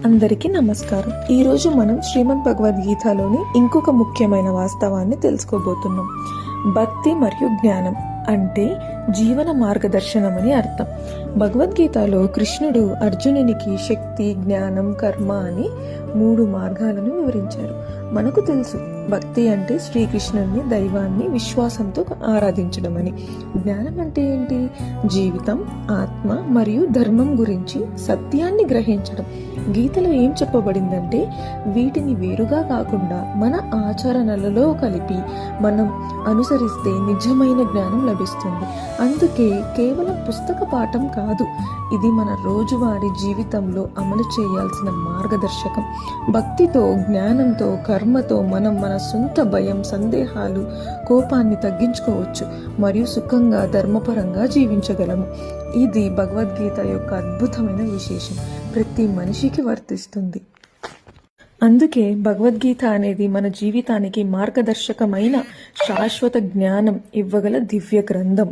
అందరికీ నమస్కారం. ఈరోజు మనం శ్రీమద్ భగవద్గీతలోని ఇంకొక ముఖ్యమైన వాస్తవాన్ని తెలుసుకోబోతున్నాం. భక్తి మరియు జ్ఞానం అంటే జీవన మార్గదర్శనం అని అర్థం. భగవద్గీతలో కృష్ణుడు అర్జునునికి శక్తి, జ్ఞానం, కర్మ అని 3 మార్గాలను వివరించారు. మనకు తెలుసు, భక్తి అంటే శ్రీకృష్ణుని, దైవాన్ని విశ్వాసంతో ఆరాధించడం అని. జ్ఞానం అంటే ఏంటి? జీవితం, ఆత్మ మరియు ధర్మం గురించి సత్యాన్ని గ్రహించడం. గీతలో ఏం చెప్పబడిందంటే, వీటిని వేరుగా కాకుండా మన ఆచరణలలో కలిపి మనం అనుసరిస్తే నిజమైన జ్ఞానం లభిస్తుంది. అందుకే కేవలం పుస్తక పాఠం కాదు, ఇది మన రోజువారీ జీవితంలో అమలు చేయాల్సిన మార్గదర్శకం. భక్తితో, జ్ఞానంతో, కర్మతో మనం మన సొంత భయం, సందేహాలు, కోపాన్ని తగ్గించుకోవచ్చు మరియు సుఖంగా, ధర్మపరంగా జీవించగలము. ఇది భగవద్గీత యొక్క అద్భుతమైన విశేషం, ప్రతి మనిషికి వర్తిస్తుంది. అందుకే భగవద్గీత అనేది మన జీవితానికి మార్గదర్శకమైన శాశ్వత జ్ఞానం ఇవ్వగల దివ్య గ్రంథం.